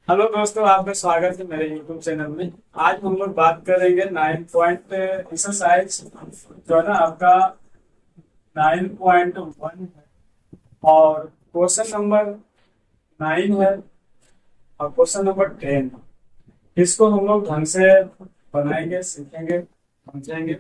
Hello दोस्तों, आपका स्वागत है मेरे यूट्यूब चैनल में। आज हम लोग बात करेंगे 9 पॉइंट एक्सरसाइज जो है ना आपका 9.1 है। और क्वेश्चन नंबर 9 है और क्वेश्चन नंबर 10। इसको हम लोग ढंग से बनाएंगे, सीखेंगे, समझेंगे।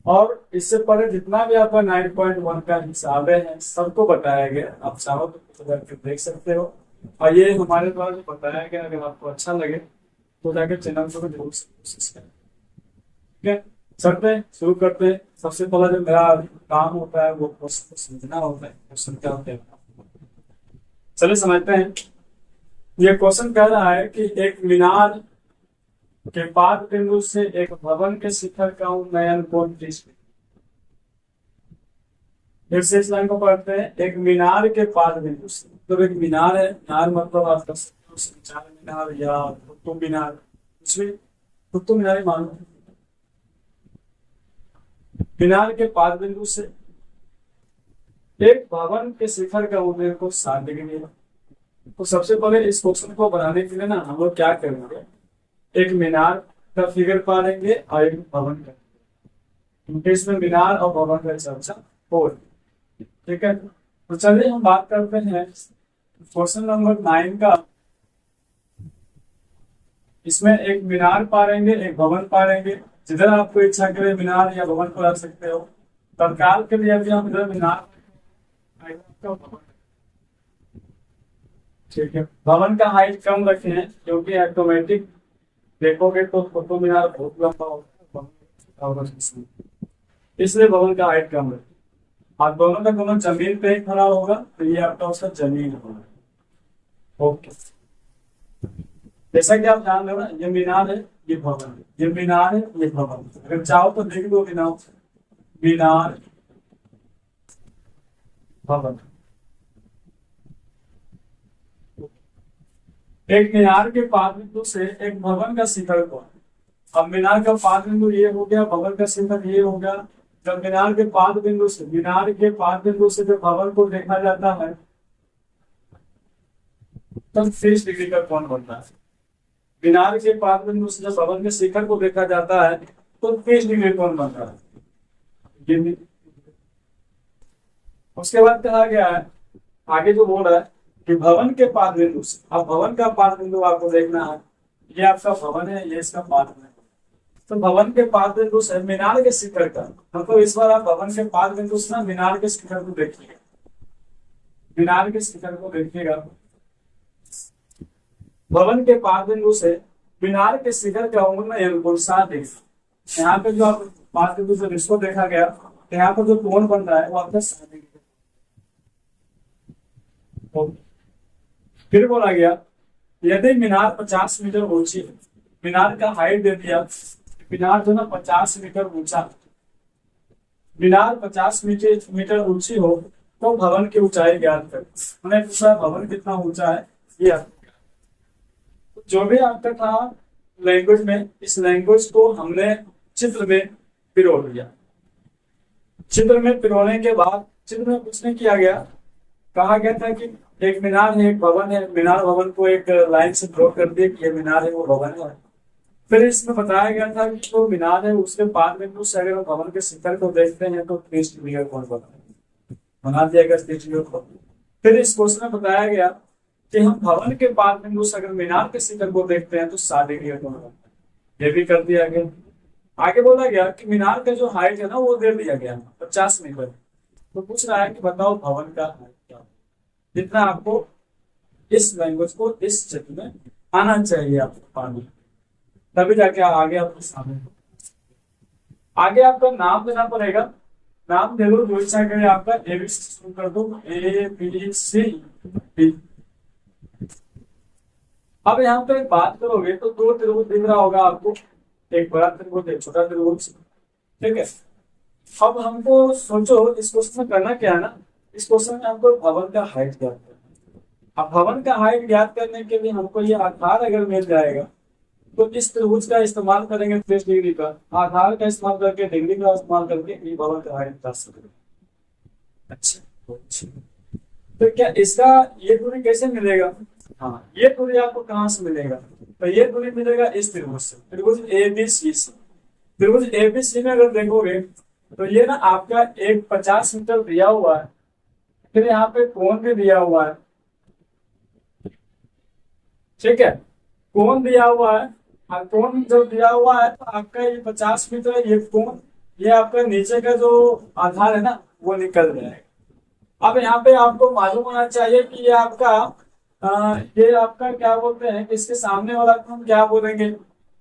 और इससे पहले जितना भी आपका 9.1 का हिसाब है सबको बताया गया। आप चाहो तो करके देख सकते हो। और ये हमारे द्वारा जो बताया गया, अगर आपको अच्छा लगे तो जाके चैनल को जरूर कोशिश करें। ठीक है, चलते हैं, शुरू करते हैं। सबसे पहला जो मेरा काम होता है वो क्वेश्चन को समझना होता है। क्वेश्चन क्या होता है चलिए समझते हैं। ये क्वेश्चन कह रहा है कि एक मीनार के पाद बिंदु से एक भवन के शिखर का उन्नयन कोण 30 डिग्री। फिर से इस लाइन को पढ़ते हैं। एक मीनार के पाद बिंदु से, तो एक मीनार है, मीनार मतलब आपका चार मीनार या कुतुब मीनार, कुछ भी कुतुब मीनार ही मान लो। मीनार के पाद बिंदु से एक भवन के शिखर का उन्नयन को 60 डिग्री है। तो सबसे पहले इस क्वेश्चन को बनाने के लिए ना हम लोग क्या करेंगे, एक मीनार का फिगर पालेंगे और एक भवन का, क्योंकि इसमें मीनार और भवन का चर्चा हो रही है। ठीक है, तो चलिए हम बात करते हैं क्वेश्चन नंबर 9 का। इसमें एक मीनार पालेंगे, एक भवन पालेंगे। जिधर आपको इच्छा करे मीनार या भवन को रख सकते हो। तत्काल के लिए अभी हम इधर मीनार, ठीक है। भवन का हाइट कम रखे हैं क्योंकि ऑटोमेटिक देखोगे तो कुतुब मीनार बहुत लंबा होता है, इसलिए भवन का हाइट कम रखे। और दोनों का दोनों जमीन पे ही खड़ा होगा, तो ये आपका उसका जमीन होगा। ओके, जैसा कि आप जान लो ना, ये मीनार है, ये भवन है, ये मीनार है, ये भवन। अगर चाहो तो देख लो मीनार, मीनार, भवन। एक मीनार के पाद बिंदु से एक भवन का शिखर को, अब मीनार का पाद बिंदु ये हो गया, भवन का शिखर ये हो गया। जब मीनार के पाद बिंदु से, मीनार के पाद बिंदु से जब भवन को देखा जाता है तब 30 डिग्री का कोण बनता है। मीनार के पाद बिंदु से जब भवन के शिखर को देखा जाता है तो 30 डिग्री कोण बनता है। उसके बाद कहा गया है, आगे जो बोल रहा है कि भवन के पाद बिंदु से, अब भवन का पाद बिंदु आपको देखना है। ये आपका भवन है, ये इसका पाद बिंदु। तो भवन के पाद बिंदु से मीनार के शिखर का, मतलब इस बार आप भवन के पाद बिंदु से ना मीनार के शिखर को देखिएगा, मीनार के शिखर को देखिएगा। भवन के पाद बिंदु से मीनार के शिखर का उन्नयन कोण 60 डिग्री। यहाँ पे जो आप पाद बिंदु से इसको देखा गया, तो यहाँ पर जो कोण बन रहा है वो आपका 60 डिग्री। फिर बोला गया यदि मीनार 50 मीटर ऊंची है, मीनार का हाइट दे दिया, मीनार जो ना 50 मीटर ऊंचा, मीनार 50 मीटर ऊंची हो तो भवन की ऊंचाई ज्ञात कर। मैंने पूछा भवन कितना ऊंचा है, ये जो भी आपका था लैंग्वेज में, इस लैंग्वेज को हमने चित्र में पिरो लिया। चित्र में पिरोने के बाद चित्र में कुछ नहीं किया गया, कहा गया था कि एक मीनार है, एक भवन है। मीनार भवन को एक लाइन से ड्रॉ कर दिए कि ये मीनार है, वो भवन है। फिर इसमें बताया गया था कि जो मीनार है उसके पाद बिंदु से अगर भवन के शिखर को देखते हैं तो 30 डिग्री का कोण बना दिया गया, 30 डिग्री का। फिर इस क्वेश्चन में बताया गया कि हम भवन के पाद बिंदु से अगर मीनार के शिखर को देखते हैं तो 60 डिग्री का कोण बनता है, ये भी कर दिया गया। आगे बोला गया कि मीनार का जो हाइट है ना वो दे दिया गया 50 मीटर। तो पूछ रहा है कि बताओ भवन का हाइट क्या है। जितना आपको इस लैंग्वेज को इस चित्र में आना चाहिए आपको पानी, तभी जाके आगे आपके सामने। आगे आपका नाम देना पड़ेगा, नाम दे दो जो इच्छा करे आपका, एबीसी शुरू कर दो, ABCD। अब यहाँ पे बात करोगे तो दो त्रिभुज दिख रहा होगा आपको, एक बड़ा त्रिभुज, एक छोटा त्रिभुज। ठीक है, अब हमको सोचो इस क्वेश्चन में करना क्या है ना, इस क्वेश्चन में हमको भवन का हाइट ज्ञात करना। अब भवन का हाइट ज्ञात करने के लिए हमको ये आधार अगर मिल जाएगा तो इस त्रिभुज का इस्तेमाल करेंगे 30 डिग्री का, आधार का इस्तेमाल करके, डिग्री का इस्तेमाल करके ये भवन का हाइट निकाल सकते। अच्छा, तो क्या इसका ये दूरी कैसे मिलेगा? हाँ, ये दूरी आपको कहाँ से मिलेगा? तो ये दूरी मिलेगा इस त्रिभुज से, त्रिभुज एबीसी से। त्रिभुज एबीसी में अगर देखोगे तो ये ना आपका एक 50 मीटर दिया हुआ है, फिर यहाँ पे कोण भी दिया हुआ है, ठीक है, कोण दिया हुआ है। और कोण जब दिया हुआ है तो आपका ये 50 मीटर है, ये कोण, ये आपका नीचे का जो आधार है ना वो निकल जाएगा। अब यहाँ पे आपको मालूम होना चाहिए कि ये आपका क्या बोलते हैं, इसके सामने वाला को हम क्या बोलेंगे?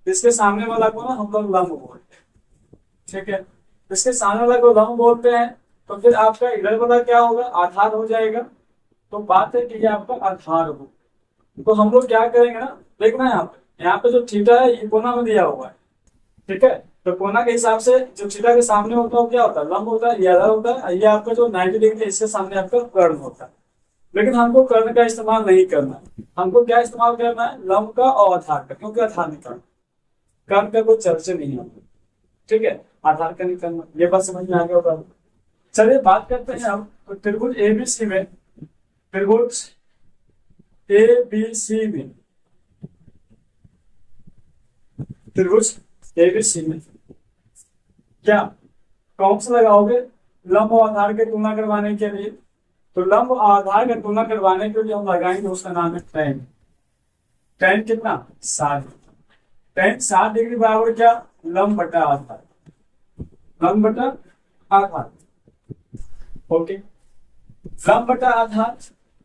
इसके सामने वाला को ना हम लोग लंब बोलते हैं, ठीक है। इसके सामने वाला को लंब बोलते हैं, तो फिर आपका इधर वाला क्या होगा? आधार हो जाएगा। तो बात है कि ये आपका आधार हो, तो हम लोग क्या करेंगे ना, देखना है यहाँ पे जो थीटा है ये कोना में दिया हुआ है, ठीक है। तो कोना के हिसाब से जो थीटा के सामने होता है वो क्या होता है? लंब होता है, ये आधार होता है। ये आपका जो 90 डिग्री है इसके सामने आपका कर्ण होता है। लेकिन हमको कर्ण का इस्तेमाल नहीं करना है, हमको क्या इस्तेमाल करना है? लंब का और आधार का, क्योंकि आधार निकालना, कर्ण का कोई चर्चा नहीं है, ठीक है। आधार का निकालना, ये बात समझ में आ गया होगा। चलिए बात करते हैं अब तो त्रिभुज एबीसी में, त्रिभुज एबीसी में, त्रिभुज एबीसी में क्या कौन सा लगाओगे? लंब और आधार की तुलना करवाने के लिए। तो लंब और आधार की तुलना करवाने के लिए हम लगाएंगे, उसका नाम है tan। tan कितना? 60। tan 60 डिग्री बराबर क्या? लंब बटा आधार, लंब बटा आधार, ओके, लंब बटा आधार।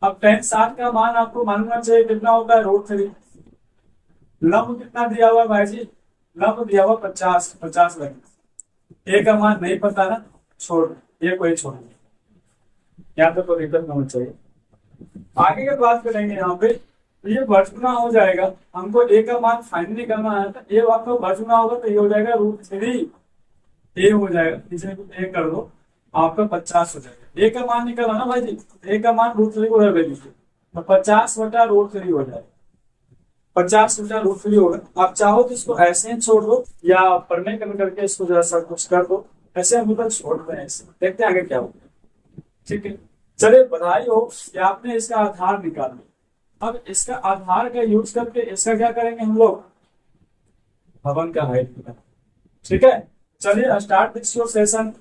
अब tan 60 का मान आपको मालूम होना चाहिए कितना होता है? √3। लंब कितना दिया हुआ भाई जी? लंब दिया हुआ 50 लगेगा। ए का मान नहीं पता ना, छोड़, ये कोई छोड़, यहाँ पे तो रिटर्न होना चाहिए। आगे की बात करेंगे यहाँ पे, ये बचना हो जाएगा। हमको ए का मान फाइनली करना है, तो ए आपको बचना होगा तो ये हो जाएगा √3। ए हो जाएगा, इसे ए कर दो, आपका 50 हो जाएगा। ए का मान निकला ना भाई जी, ए का मान √3 को रख दीजिए, तो 50 बटा √3 हो जाएगा, 50 बटा √3 होगा। आप चाहो तो इसको ऐसे ही छोड़ दो, या पढ़ने करके इसको जरा सा कुछ कर दो, ऐसे हम लोग छोड़ दें, ऐसे देखते हैं आगे क्या होगा, ठीक है। चलिए बधाई हो कि आपने इसका आधार निकाल लिया। अब इसका आधार का यूज करके इसका क्या करेंगे हम लोग? भवन का हाइट निकाल, ठीक है। चलिए स्टार्ट दिस योर सेशन।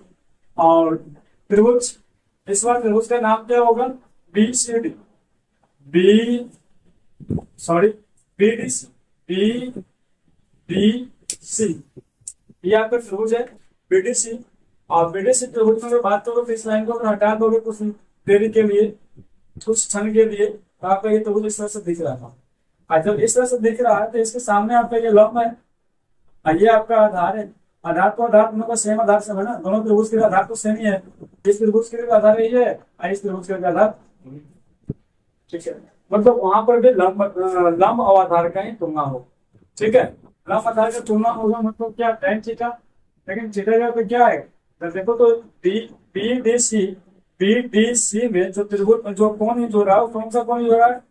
और त्रिभुज, इस बार त्रिभुज का नाम क्या होगा? BCD, BDC, BDC, ये आपका त्रिभुज है BDC। और BDC त्रिभुज में बात करोगे तो इस लाइन को हटा दोगे कुछ देरी के लिए, कुछ क्षण के लिए, तो आपका ये त्रिभुज इस तरह से दिख रहा था। और जब इस तरह से दिख रहा है तो इसके सामने आपका ये लंब है, और ये आपका आधार है। आधार तो आधार दोनों का सेम आधार से है ना, दोनों त्रिभुज के आधार तो सेम ही है। इस त्रिभुज के आधार यही है और इस त्रिभुज के आधार, ठीक है। मतलब वहां पर भी लंब और आधार का ही तुलना हो, ठीक है। लंब आधार का तुलना होगा मतलब क्या? tan theta. लेकिन थीटा का क्या है? तो देखो तो बीडीसी में जो त्रिभुज जो कोण जो रहा है, कौन सा कोण जो रहा है?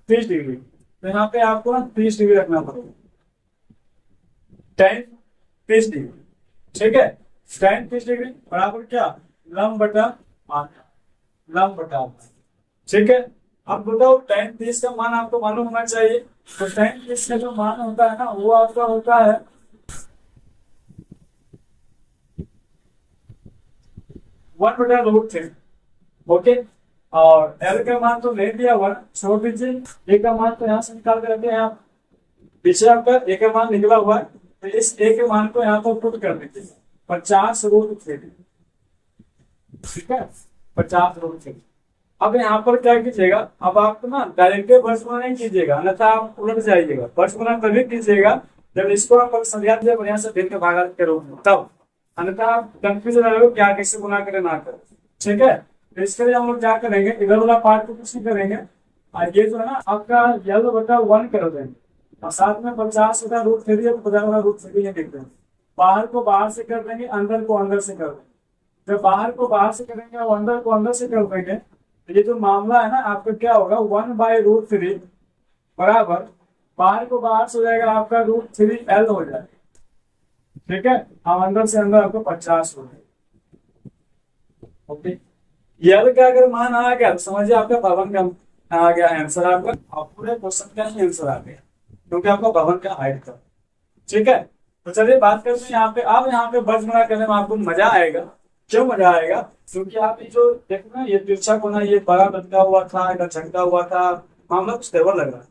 30 डिग्री। तो यहाँ पे आपको ना 30 डिग्री रखना पड़ेगा, tan 30 डिग्री, ठीक है। tan 30 डिग्री बराबर क्या? लंब बटा आधार, लंब बटा आधार, ठीक है। अब बताओ tan 30 का मान आपको मालूम होना चाहिए। तो tan 30 का जो मान होता है ना वो आपका होता है 1/√3, ओके। और L का मान तो ले दिया हुआ, छोड़ दीजिए। A का मान तो यहाँ से निकाल कर रखे हैं आप, पीछे आपका A का मान निकला हुआ है, तो इस A के मान को यहाँ पर पुट कर दीजिए 50√3, ठीक है, 50√3। अब यहाँ पर क्या कीजिएगा? अब आपको ना डायरेक्ट वर्ष गुणा नहीं कीजिएगा, अन्यथा आप उलट जाइएगा। वर्ष गुणा तभी कीजिएगा जब इसको आप समझा दीजिए बढ़िया से, फिर के भागा करोगे तब, अन्यथा आप कंफ्यूज रहोगे क्या कैसे गुना करें ना करें, ठीक है। तो इसके लिए हम लोग क्या करेंगे, इधर वाला पार्ट को कुछ नहीं करेंगे, और ये जो है ना आपका L/1 कर देंगे, और साथ में 50/√3 है, 50/√3 लिख देंगे। बाहर को बाहर से कर देंगे, अंदर को अंदर से कर देंगे। जब बाहर को बाहर से करेंगे और अंदर को अंदर से कर देंगे, तो ये जो मामला है ना आपका क्या होगा? 1/√3 बराबर बाहर को बाहर से हो जाएगा आपका √3L हो जाएगा, ठीक है। अब अंदर से अंदर आपको 50 हो जाएगा, ओके। L का अगर मान आ गया तो समझिए आपका भवन का आ गया आंसर आपका, और पूरे क्वेश्चन का ही आंसर आ गया, क्योंकि आपका भवन का हाइट था। ठीक है, तो चलिए बात करते हैं यहाँ पे। अब यहाँ पे बज गुणा करने में आपको मजा आएगा। क्यों मजा आएगा? क्योंकि आप ये जो देखो ना, ये तिरछा कोना ये बड़ा लटका हुआ था, इधर झटका हुआ था, मामला कुछ गड़बड़ लग रहा है।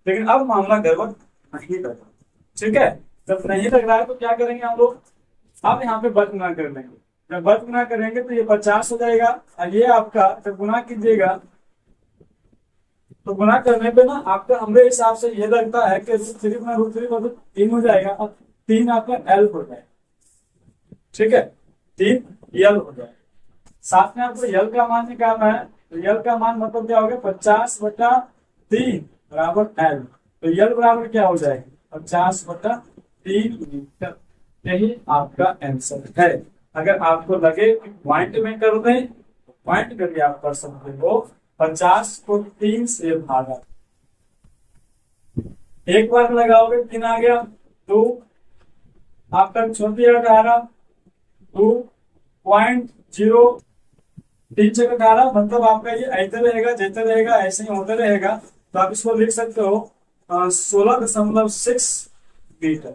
लेकिन अब मामला गड़बड़ नहीं लग रहा। ठीक है, जब नहीं लग रहा है तो क्या करेंगे हम लोग, अब यहाँ पे बज गुणा कर लेंगे। जब बज गुणा करेंगे तो ये 50 हो जाएगा, और ये आपका जब गुणा कीजिएगा तो गुणा करने पे ना आपका हमरे हिसाब से ये लगता है कि √3 गुना √3 मतलब 3 हो जाएगा, और 3 आपका एल हो जाएगा। ठीक है, 3 यल हो जाएगा। साथ में आपको यल का मान निकालना है, तो यल का मान मतलब क्या हो गया, 50/3 बराबर एल। तो यल बराबर क्या हो जाएगा, 50/3 मीटर। यही आपका आंसर है। अगर आपको लगे कि पॉइंट में कर दें, पॉइंट करके आप कर सकते हो। 50 को 3 से भागा, एक बार लगाओगे 3 आ गया, तो आपका 18 2.0 3 से 18 मतलब आपका ये ऐसे रहेगा, जैसे रहेगा ऐसे ही होते रहेगा। तो आप इसको लिख सकते हो 16.6 मीटर,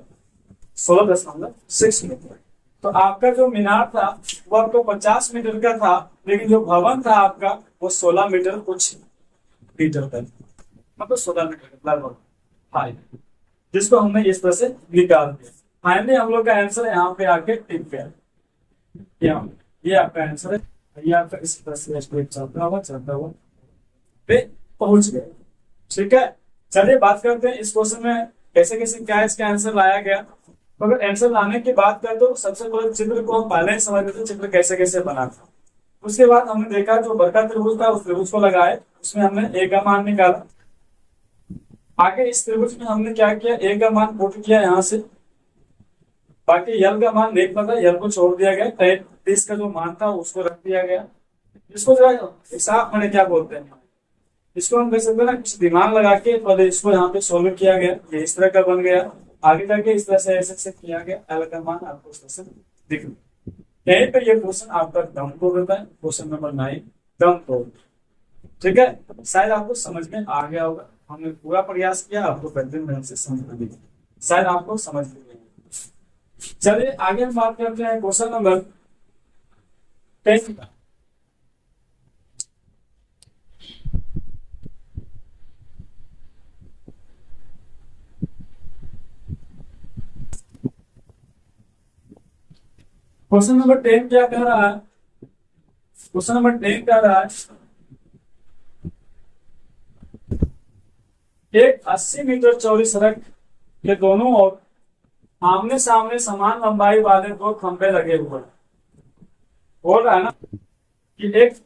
16.6 मीटर। तो आपका जो मीनार था वो आपको 50 मीटर का था, लेकिन जो भवन था आपका वो 16 मीटर कुछ मीटर का, मतलब 16 मीटर लगभग हाइट, जिसको हमने इस तरह से निकाल दिया। फाइनली हम लोग का आंसर यहाँ पे आके टिक गया। ये आपका आंसर है। ये आपका इस तरह से चलता हुआ पे पहुंच गया। ठीक है, चलिए बात करते हैं इस क्वेश्चन में कैसे कैसे क्या इसका आंसर लाया गया। तो अगर आंसर लाने की बात करें तो सबसे पहले चित्र को हम पहले ही समझ लेते, चित्र कैसे कैसे बना था। उसके बाद हमने देखा जो बड़का त्रिभुज था उस त्रिभुज को लगाए, उसमें हमने ए का मान निकाला। आगे इस त्रिभुज में हमने क्या किया, ए का मान पुट किया यहाँ से, बाकी यल का मान नहीं पता, यल को छोड़ दिया गया, 33 का जो मान था उसको रख दिया गया। इसको हिसाब मैंने क्या बोलते हैं, इसको हम कह सकते हैं ना, कुछ दिमाग लगा के पहले इसको यहाँ पे सोल्व किया गया, ये इस तरह का बन गया। आगे जाके इस तरह से ऐसे किया गया, एल का मान आपको इस तरह से दिख रहा। यहीं पे ये क्वेश्चन आपका दम तोड़ देता है, क्वेश्चन नंबर 9 दम तोड़। ठीक है, शायद आपको समझ में आ गया होगा, हमने पूरा प्रयास किया आपको बेहतरीन ढंग से समझ में भी, शायद आपको समझ में। चलिए आगे हम बात करते हैं क्वेश्चन नंबर 10 का। क्वेश्चन नंबर 10 क्या कह रहा है, क्वेश्चन नंबर 10 कह रहा है एक 80 मीटर चौड़ी सड़क के दोनों ओर आमने सामने समान लंबाई वाले 2 खंभे लगे हुए। बोल रहा है ना कि एक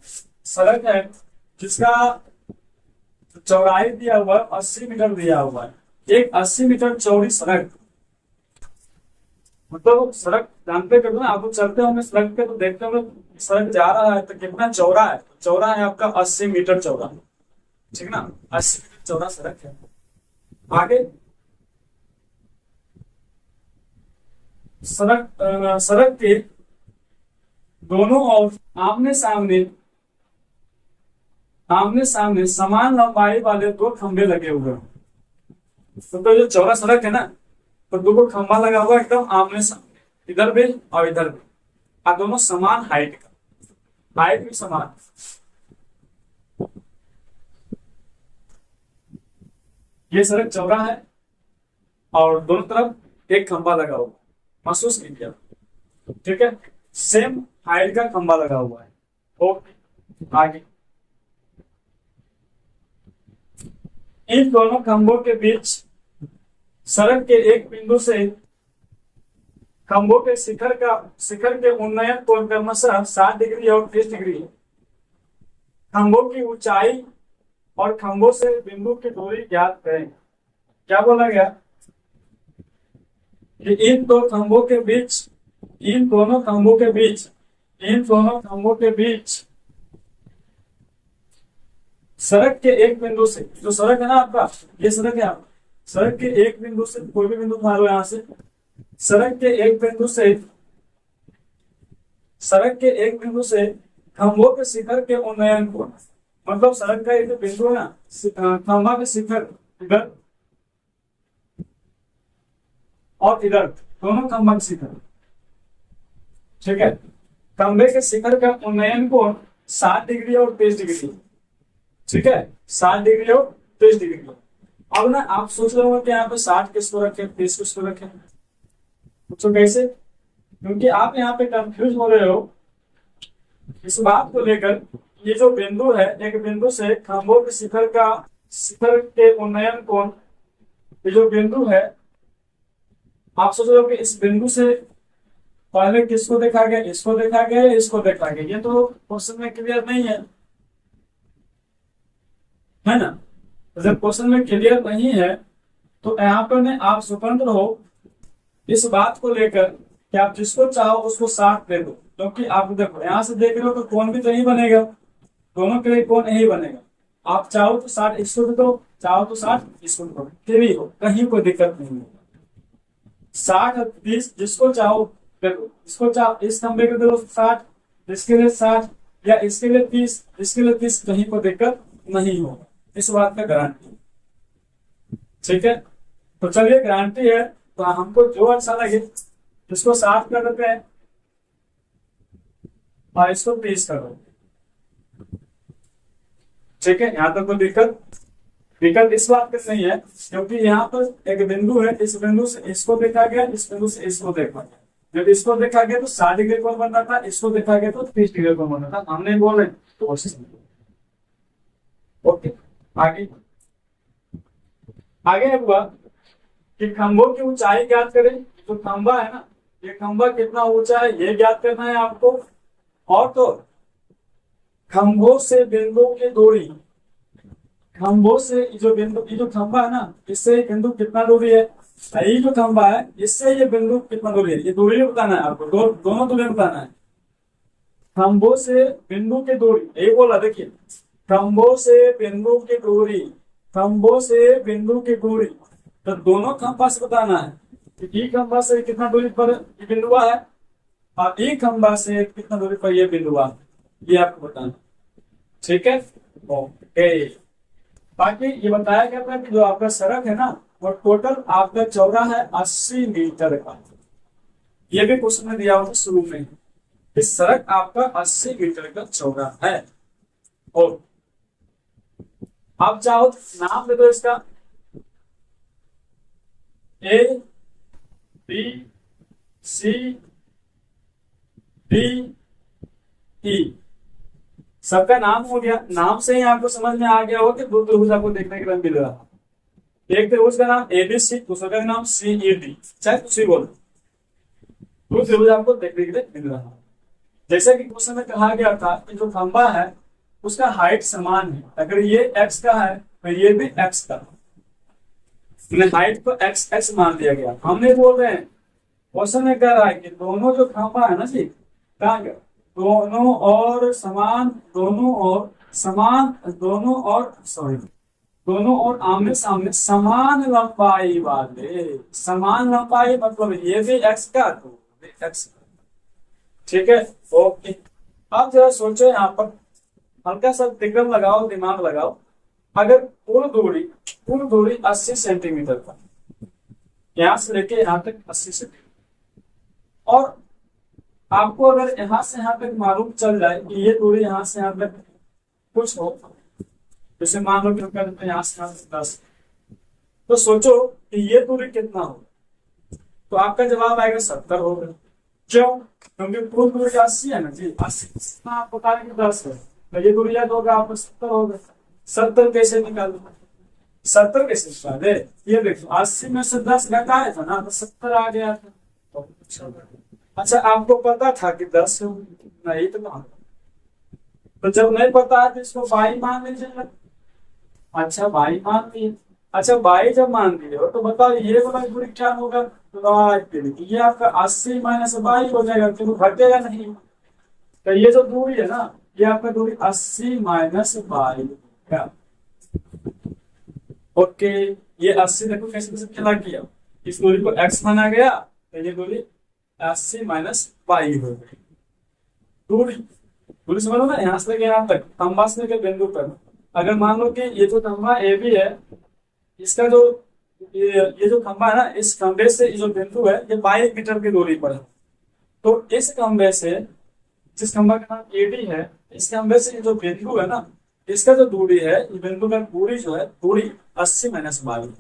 सड़क है जिसका चौड़ाई दिया हुआ 80 मीटर दिया हुआ है, एक 80 मीटर चौड़ी सड़क, मतलब सड़क जानते कर ना, आप चलते होंगे सड़क पे तो देखते होंगे सड़क जा रहा है तो कितना चौड़ा है, चौड़ा है आपका 80 मीटर चौड़ा। ठीक ना, 80 मीटर चौड़ा सड़क है। आगे सड़क के दोनों ओर आमने सामने समान लंबाई वाले 2 खंभे लगे हुए हैं। तो जो चौड़ा सड़क है ना, तो 2 खंभा लगा हुआ एकदम आमने सामने, इधर भी और इधर भी, और दोनों समान हाइट का, हाइट भी समान। ये सड़क चौड़ा है और दोनों तरफ एक खंभा लगा हुआ, महसूस कीजिए। ठीक है, सेम हाइट का खंभा लगा हुआ है। ओके, आगे इन दोनों खंभों के बीच सड़क के एक बिंदु से खंभों के शिखर के उन्नयन कोण क्रमशः 60 डिग्री और 30 डिग्री है। खंभों की ऊंचाई और खंभों से बिंदु की दूरी ज्ञात करें। क्या बोला गया कि इन दोनों खंभों के बीच सड़क के एक बिंदु से, जो सड़क है ना आपका, ये सड़क है आपका, सड़क के एक बिंदु से, कोई भी बिंदु मान लो यहां से, सड़क के एक बिंदु से खंभों के शिखर के उन्नयन कोण, मतलब सड़क का ये जो बिंदु है ना, खंभा के शिखर इधर और इधर, दोनों खंभा के शिखर, ठीक है। खंभे के शिखर का उन्नयन कोण 60 डिग्री और 30 डिग्री, ठीक है, 60 डिग्री और 30 डिग्री। अब ना आप सोच रहे हो कि यहाँ पे 60 किसको रखे, 30 किसको रखे, तो कैसे? क्योंकि आप यहाँ पे कंफ्यूज हो रहे हो इस बात को लेकर, ये जो बिंदु है, एक बिंदु से खंभों के शिखर के उन्नयन कोण, ये जो बिंदु है, आप सोच रहे हो कि इस बिंदु से पहले किसको देखा गया, इसको देखा गया, इसको देखा गया, ये तो क्वेश्चन में क्लियर नहीं है ना। तो जब क्वेश्चन में क्लियर नहीं है तो यहाँ पर आप स्वतंत्र हो इस बात को लेकर कि आप जिसको चाहो उसको 60 दे दो, क्योंकि आप देखो यहाँ से देख रहे हो तो कोण भी तो यही बनेगा, दोनों के लिए कोण यही बनेगा। आप चाहो तो 60 इसको दे दो, चाहो तो 60 इसको दे दो, भी हो, कहीं कोई दिक्कत नहीं होगा। 60 और 30 जिसको चाहो देखो, इसको चाहो इस खंभे को दे दो 60, इसके लिए 60, या इसके लिए 30, इसके लिए 30, कहीं कोई दिक्कत नहीं होगा, इस बात का गारंटी, ठीक है। तो चलिए गारंटी है तो हमको जो अच्छा लगे इसको 60 कर देते हैं और इसको 30 कर दो, ठीक है। यहाँ तक कोई दिक्कत इस बात की नहीं है, क्योंकि यहाँ पर एक बिंदु है, इस बिंदु से इसको देखा गया, इस बिंदु से इसको देखा गया। जब इसको देखा गया तो 60 डिग्री कोण बनना था, इसको देखा गया तो 30 डिग्री कोण बनना था, हमने बोल रहे तो कोशिश। ओके, आगे हुआ कि खंभों की ऊंचाई ज्ञात करें। तो खंभा है ना, ये खंभा कितना ऊंचा है ये ज्ञात करना है आपको, और तो खंभों से बिंदु की दूरी, खंभों से जो बिंदु, ये जो खंभा है ना, इससे ये बिंदु कितना दूरी है, ये जो खंभा है इससे ये बिंदु कितना दूरी है, ये दूरी बताना है आपको, दोनों दूरी बताना है। खंभों से बिंदु की दूरी, यही बोला, देखिए खंभों से बिंदु की दूरी, खंभों से बिंदु की दूरी, तो दोनों खंभा से बताना है कि ई खंभा से कितना दूरी पर ये बिंदुआ है और ई खंभा से कितना दूरी पर ये बिंदुआ है, ये आपको बताना, ठीक है। ओके, बाकी ये बताया गया था कि जो आपका सड़क है ना वो टोटल आपका चौड़ा है 80 मीटर का, ये भी क्वेश्चन में दिया हुआ शुरू में, इस सड़क आपका 80 मीटर का चौड़ा है। और आप चाहो तो नाम दे दो इसका, A B C D E, सबका नाम हो गया। नाम से ही आपको समझ में आ गया हो कि दो त्रिभुज आपको देखने के लिए मिल रहा है, एक त्रिभुज का नाम एबीसी, दूसरे का नाम सीईडी, चाहे कुछ भी बोलो, दो त्रिभुज आपको देखने के लिए मिल रहा है। जैसे कि क्वेश्चन में कहा गया था कि जो खंभा है उसका हाइट समान है, अगर ये एक्स का है तो ये भी एक्स का, हाइट को एक्स एक्स मान दिया गया। हमने बोल रहे हैं क्वेश्चन में कह रहा है कि दोनों जो खंभा है ना जी, दोनों और समान, दोनों और आमने सामने समान लंबाई वाले, समान लंबाई मतलब ये भी एक्स का तो भी एक्स का, ठीक है। ओके, आप जरा सोचो, यहाँ पर हल्का सा दिग्गम लगाओ, दिमाग लगाओ, अगर कुल दूरी 80 सेंटीमीटर का, यहाँ से लेके यहाँ तक 80 सेंटीमीटर, और आपको अगर यहाँ से यहाँ तक मालूम चल जाए कि ये दूरी यहाँ से यहाँ तक कुछ हो, जैसे मान लो कि यहाँ से यहाँ तक 10, तो सोचो कि ये दूरी कितना हो, तो आपका जवाब आएगा 70 होगा। क्यों? क्योंकि कुल दूरी 80 है ना जी, 80 आप बता रहे 10 है, तो ये दूरी याद होगा आपको 70 होगा। 70 कैसे निकालो, 70 कैसे निकाले, ये देखो 80 में से 10 घटाया था ना तो 70 आ गया था। अच्छा, आपको पता था कि 10 नहीं तो जब नहीं पता है तो इसको 22 मान लीजिए। अच्छा 22 मान लिए, अच्छा 22 जब मान लिए हो तो बताओ ये वाला दूरी क्या होगा, तो ये आपका 80 माइनस 22 हो जाएगा, क्योंकि घटेगा नहीं। तो ये जो दूरी है ना, ये आपका दूरी 80 माइनस 22। ओके, ये 80 देखो कैसे कैसे चला किया, इस दूरी को x माना गया तो ये दूरी 80 माइनस 22 हो गई दूरी। पूरी समझ लो ना, यहाँ से लेके यहाँ तक खंबा से लेकर बिंदु पर। अगर मान लो कि ये जो खंबा ए बी है, इसका जो ये जो खंबा है ना, इस खंबे से ये जो बिंदु है ये 22 मीटर की दूरी पर है। तो इस खंबे से, जिस खंबा का नाम एडी है, इस खंबे से ये जो बिंदु है ना, इसका जो दूरी है, ये बिंदु का दूरी जो है, दूरी 80 माइनस 22।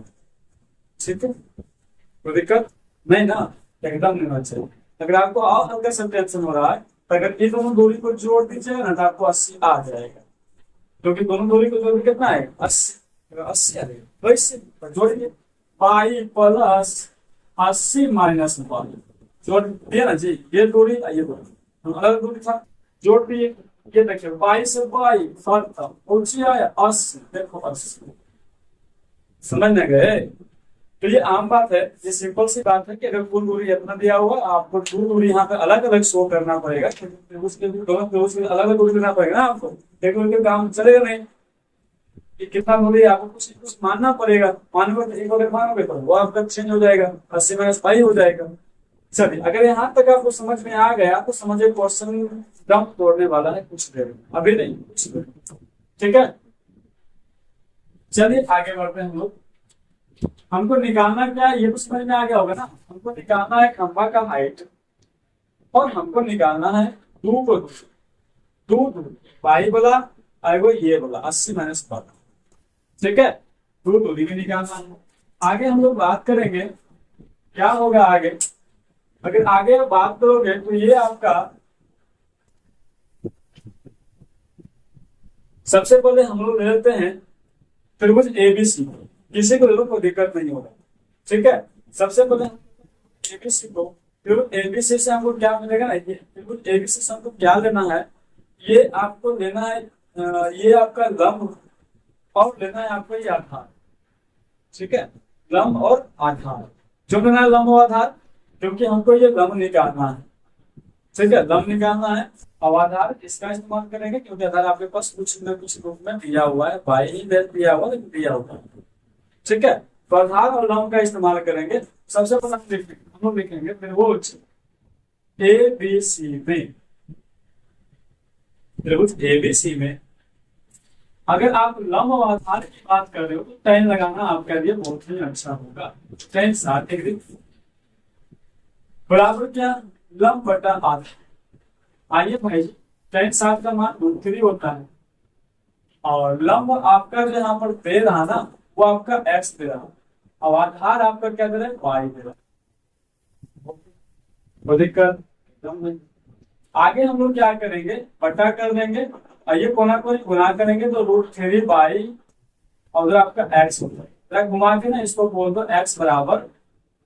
ठीक है, कोई दिक्कत नहीं ना, एकदम नहीं होना चाहिए। अगर आपको और हल्का सा टेंशन हो रहा है, तो अगर ये दोनों दूरी को जोड़ दीजिएगा ना, तो आपको 80 आ जाएगा, क्योंकि दोनों दूरी को जोड़ कितना है 80, 80 आ जाएगा। वैसे जोड़िए, 22 प्लस 80 माइनस 22, जोड़ दिया ना जी, ये दूरी ये दूरी अलग दूरी था, जोड़ दिए। ये देखिए 22 से 22 फर्क था, ऊंची आया 80, देखो 80। समझ में गए? तो ये आम बात है, ये सिंपल सी बात है कि अगर कुल दूरी इतना दिया हुआ, आपको कुल दूरी यहाँ पे अलग अलग शो करना पड़ेगा, उसके दोनों अलग अलग दूरी देना पड़ेगा ना आपको, देखो काम चलेगा नहीं कि कितना दूरी आपको कुछ मानना पड़ेगा। मानोगे तो एक अगर मानोगे तो वो आपका चेंज हो जाएगा, 80 माइनस 22 हो जाएगा। चलिए, अगर यहाँ तक आपको समझ में आ गया तो समझिए क्वेश्चन दम तोड़ने वाला है कुछ देर, अभी नहीं कुछ देर। ठीक है, चलिए आगे बढ़ते हैं हम लोग। हमको निकालना क्या है, ये तो समझ में आ गया होगा ना। हमको निकालना है खंबा का हाइट, और हमको निकालना है दो बाई वाला आएगा, ये वाला 80 माइनस 12। ठीक है, दो दूरी में निकालना है। आगे हम लोग बात करेंगे क्या होगा आगे। अगर आगे आप बात करोगे तो ये आपका, सबसे पहले हम लोग ले लेते हैं त्रिभुज एबीसी, किसी को कोई दिक्कत नहीं होगा। ठीक है, सबसे पहले एबीसी को, त्रिभुज एबीसी से हमको क्या मिलेगा ना, ये त्रिभुज एबीसी से हमको क्या लेना है, ये आपको लेना है ये आपका लंब, और लेना है आपको ये आधार। ठीक है, लंब और आधार, जो लेना है लंब और आधार, क्योंकि हमको ये लंब निकालना है। ठीक है, लंब निकालना है, अब आधार इसका इस्तेमाल करेंगे, क्योंकि आधार आपके पास कुछ न कुछ रूप में दिया हुआ है, बाई ही दिया हुआ है। ठीक है, तो आधार और लंब का इस्तेमाल करेंगे। सबसे पहले हम लोग लिखेंगे त्रिभुज एबीसी में, त्रिभुज एबीसी में अगर आप लंब और आधार की बात कर रहे हो तो tan लगाना आपके लिए बहुत ही अच्छा होगा। tan 60 डिग्री बराबर क्या, लंब बटा आधार। आइए भाई, tan 60 का मान √3 होता है, और लंब आपका जो यहाँ पर दे रहा ना, वो आपका x दे रहा, और आधार आपका क्या दे रहा है, y दे रहा। कोई दिक्कत एकदम नहीं। आगे हम लोग क्या करेंगे, बटा कर देंगे, और ये कोना को गुना करेंगे तो √3 बाई, और उधर आपका x होता है, घुमा के ना इसको बोल दो x बराबर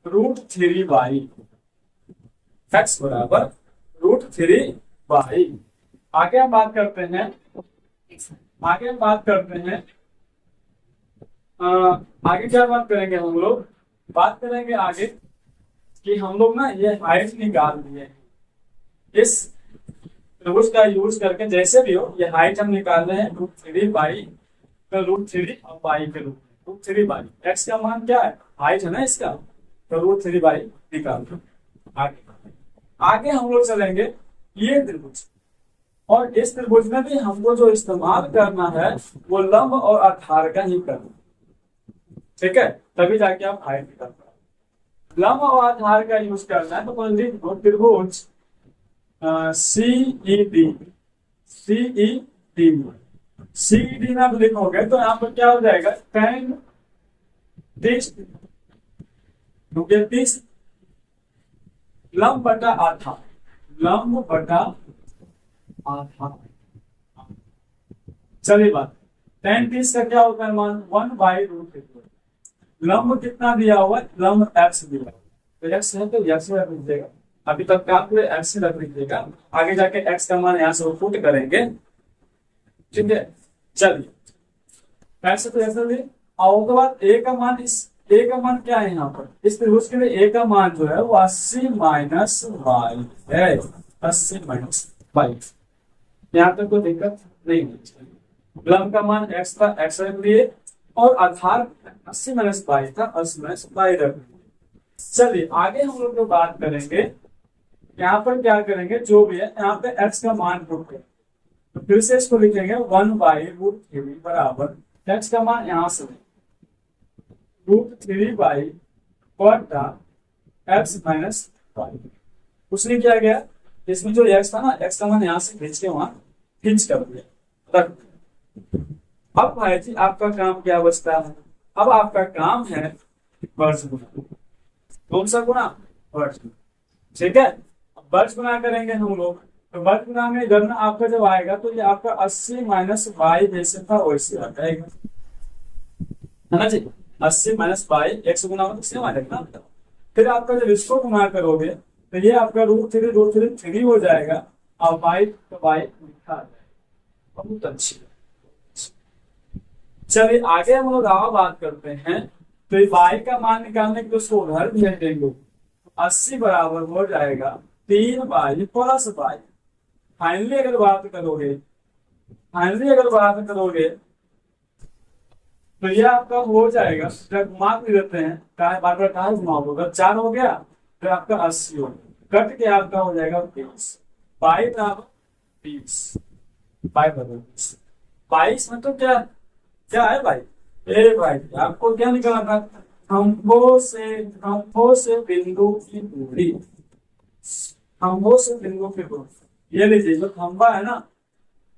√3 बाई, x बराबर √3 बाई। आगे हम बात करते हैं, आगे क्या बात करेंगे हम लोग, बात करेंगे आगे कि हम लोग ना ये हाइट निकाल दिए इस त्रिभुज का यूज करके, जैसे भी हो ये हाइट हम निकाल रहे हैं √3 बाई, तो √3 और बाई के रूप में, √3 बाई, x का मान क्या है, हाइट है ना इसका, तो √3 बाई निकाल दो। आगे हम लोग चलेंगे ये त्रिभुज, और इस त्रिभुज में भी हमको जो इस्तेमाल करना है वो लंब और आधार का ही करना। ठीक है, तभी जाके आप हाइट निकाल पाओगे। लंब और आधार का यूज करना है, तो लिखो त्रिभुज सीईडी ना लिखोगे तो यहाँ पर क्या हो जाएगा, tan 30 लंब बटा आधार, लंब बटा आधार। चलिए बात, tan 30 का क्या होता है मान, 1/√3। लंब कितना दिया हुआ है, लंब x दिया हुआ है, तो x है तो x रख लीजिएगा, अभी तक आपको x रख लीजिएगा, आगे जाके x का मान यहाँ से पुट करेंगे। ठीक है, चलिए ऐसे तो ऐसा भी, और उसके बाद a का मान, इस a का मान क्या है यहाँ पर, इस त्रिभुज के लिए a का मान जो है वो 80 माइनस y है, 80 माइनस y। यहाँ तक कोई दिक्कत नहीं होगी। लंब का मान x था, x रख लिए, और आधार 80 माइनस y था, 80 माइनस y रख लिए। चलिए आगे हम लोग जो बात करेंगे, यहाँ पर क्या करेंगे, जो भी है यहाँ पे x का मान पुट करें। तो फिर से इसको लिखेंगे 1/√3 बराबर एक्स का मान यहां से √3 कोटा एक्स माइनस वाई। उसने क्या किया, इसमें जो एक्स था ना, एक्स का मान यहां से खींच के वहां खींच कर दिया रख। अब भाई जी आपका काम क्या बचता है, अब आपका काम है वर्ष गुना। कौन सा गुना, वर्ष गुना, ठीक है। वर्ष गुना करेंगे हम लोग, तो वर्ष गुना में इधर ना आपका जब आएगा तो ये आपका 80 माइनस वाई जैसे था वैसे आ जाएगा, है ना जी। 80 माइनस वाई एक्स गुना में सेम आ जाएगा ना। फिर आपका जब इसको गुना करोगे तो ये आपका √3 हो जाएगा और वाई तो वाई लिखा आ जाएगा। बहुत अच्छी। चलिए आगे हम लोग और बात करते हैं। तो वाई का मान निकालने के लिए उसको उधर भेज देंगे, 80 बराबर हो जाएगा 3y प्लस वाई। फाइनली अगर बात करोगे, तो ये आपका हो जाएगा, घुमा भी देते हैं, बार बार कहा घुमाओगे, अगर 4 हो गया तो आपका 80 हो कट के आपका हो जाएगा 20। पाई बराबर 20, पाई बराबर 20। 22 में तो क्या क्या है भाई, ए भाई आपको क्या निकालना था, खंभों से बिंदु की दूरी, खंभों से बिंदु की दूरी। ये लीजिए जो खंभा है ना,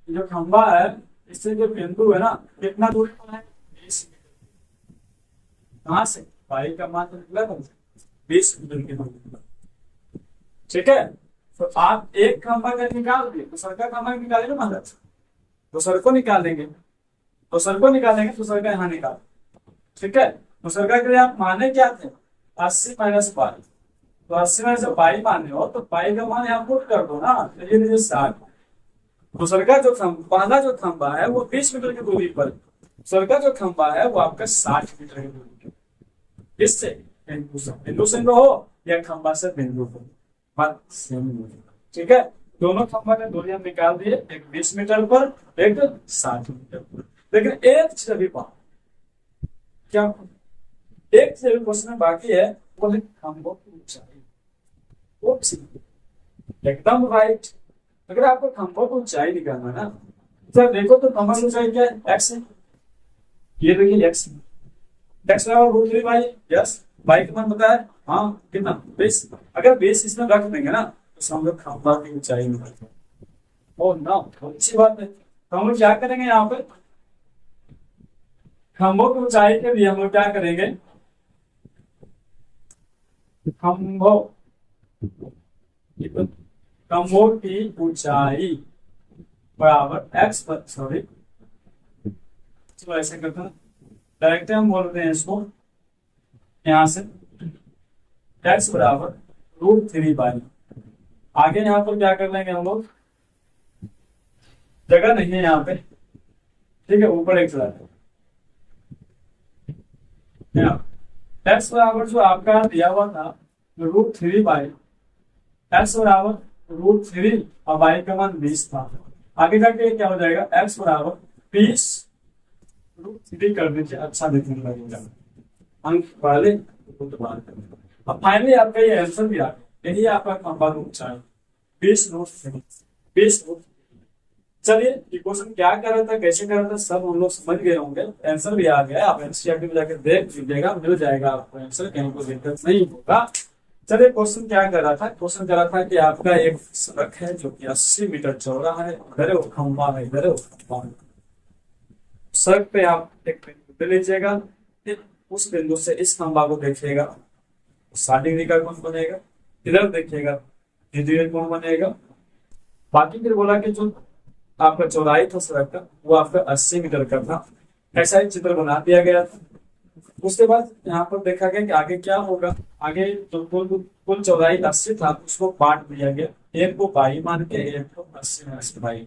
जो खंभा है इससे जो बिंदु है ना कितना दूरी पर है, 20 मीटर। कहां से, पाई का मान तो निकला था 20 मीटर की दूरी पर, ठीक है। तो आप एक खंभा का निकाल दिए, दूसरा का खंभा निकालेंगे महाराज, दूसरे को निकालेंगे, दूसरे का यहाँ निकाल, ठीक है। दूसरे का के लिए आप माने क्या थे, 80 माइनस पाई, तो 80 में से पाई माने हो तो पाई का मान यहाँ पुट कर दो ना, तो ये लीजिए 60। दूसरे का जो पहला जो खंभा है वो 20 मीटर की दूरी पर, दूसरे का जो खंभा है वो आपका 60 मीटर की दूरी पर। इससे बिंदु से हो या खंभा से बिंदु को, ठीक है। दोनों खंभा ने दूरी हम निकाल दिए, एक 20 मीटर पर, एक 60 मीटर पर। लेकिन एक चीज अभी क्या, एक चीज अभी क्वेश्चन में बाकी है, वो है खंभों की ऊंचाई। वो एकदम राइट। अगर आपको खंभों की ऊंचाई निकालना ना, सर देखो तो खंभा की ऊंचाई क्या है, एक्स है। ये देखिए एक्स, एक्स √3 यस, बाई का मान बताया हाँ कितना 20। अगर 20 इसमें रख देंगे ना तो समझो खंभा की ऊंचाई निकल। ओ ना, अच्छी बात है। तो हम लोग क्या करेंगे यहाँ पे, खंभों की ऊंचाई के लिए हम लोग क्या करेंगे, खंभों की ऊंचाई बराबर एक्स पर, सॉरी चलो ऐसे करते हैं, डायरेक्ट हम बोलते हैं इसको यहां से एक्स बराबर √3। आगे यहाँ पर क्या कर लेंगे हम लोग, जगह नहीं है यहाँ पे, ठीक है, ऊपर एक चला एक्स बराबर जो आपका दिया हुआ था √3, एक्स बराबर √3 और वाई का मान 20 था। आगे जाके क्या हो जाएगा, एक्स बराबर 20 √3 कर दीजिए, अच्छा दिखने लगेगा, अंक पहले अब फाइनली आपका ये आंसर भी आ गया। यही आपका खंभा की ऊंचाई 20 √3। चलिए ये क्वेश्चन क्या कर रहा था, कैसे कर रहा था, सब हम लोग समझ गए होंगे, आंसर भी आ गया। आप एनसीईआरटी में जाकर देख लीजिएगा, मिल जाएगा आपको आंसर, कहीं को दिक्कत नहीं होगा। चलिए क्वेश्चन क्या कर रहा था, क्वेश्चन कर रहा था कि आपका एक सड़क है जो कि 80 मीटर चौड़ा है, इधर वो खंभा है, इधर वो खंभा है। सड़क पे आप एक बिंदु ले लीजिएगा, उस बिंदु से इस खंभा को देखिएगा, 60 डिग्री का कोण बनेगा, इधर देखिएगा 30 डिग्री कोण बनेगा। बाकी फिर बोला कि जो आपका चौड़ाई था सड़क का वो आपका 80 मीटर का था, ऐसा ही चित्र बना दिया गया था। उसके बाद यहाँ पर देखा गया कि आगे क्या होगा, आगे जो कुल चौड़ाई 80 था उसको बांट दिया गया, एक को बाई मान के एक को 80 में 80 बाई।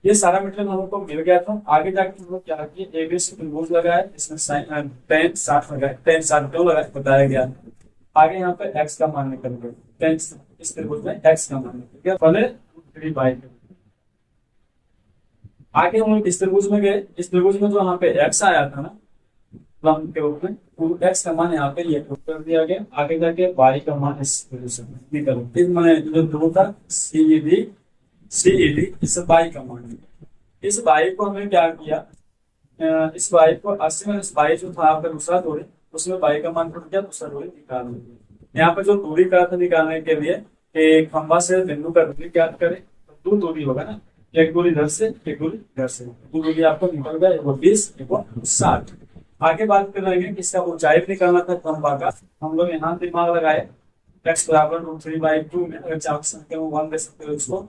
ये सारा मटेरियल हम लोग को मिल गया था। आगे जाके हम लोग क्या किए, एबीसी त्रिभुज लगाए, इसमें tan 60 लगाए, tan 60 क्यों लगाए बताया गया। आगे यहाँ पे एक्स का मान निकल गया, इस त्रिभुज में एक्स का मान निकल गया, पहले √3 आगे हम लोग इस त्रिभुज में गए, इस त्रिभुज में जो यहाँ पे एक्स आया था ना लंब के रूप में, वो एक्स का मान यहाँ पे ये कर दिया गया। आगे जाके वाई का मान इस त्रिभुज में निकल, मैंने जो ध्रुव था CED CED इस बाई का मान। इस बाई को हमने क्या किया, इस बाई को 80 में इस बाई जो था आपका दूसरा दूरी, उसमें बाई का मान टूट गया, दूसरा दूरी निकाल लिया। यहाँ पे जो दूरी का था निकालने के लिए एक खंबा से बिंदु का दूरी ज्ञात करें, तो 2 दूरी होगा ना, एक दूरी इधर से एक दूरी इधर से, 2 दूरी आपको निकल गया, एक 20 एक 60। आगे बात कर रहे हैं कि इसका ऊंचाई भी निकालना था खंबा का। हम लोग यहाँ दिमाग लगाए x बराबर √3/2 में, अगर चार संख्या में 1 दे सकते हो उसको,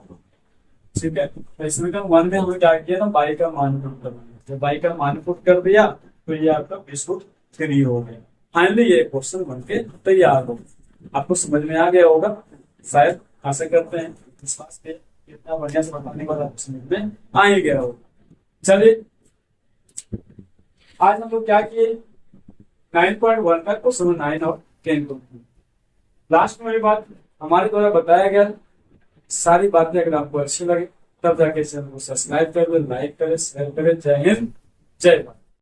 ठीक है। तो इसमें का 1 में हमें क्या किया ना, बाई का मान पुट करना है। जब बाई का मान पुट कर दिया तो ये आपका 20√3 हो गया। फाइनली ये क्वेश्चन बन के तैयार हो। आपको समझ में आ गया होगा शायद, आशा करते हैं। विश्वास पे इतना बढ़िया से बताने के बाद आपको समझ में आ ही गया होगा। चलिए आज हम लोग क्या किए, 9.1 का क्वेश्चन 9 और 10 को। लास्ट में मेरी बात हमारे द्वारा बताया गया सारी बातें अगर आपको अच्छी लगे तब जाके चैनल को सब्सक्राइब कर ले, लाइक करें, शेयर करें। जय हिंद, जय भारत।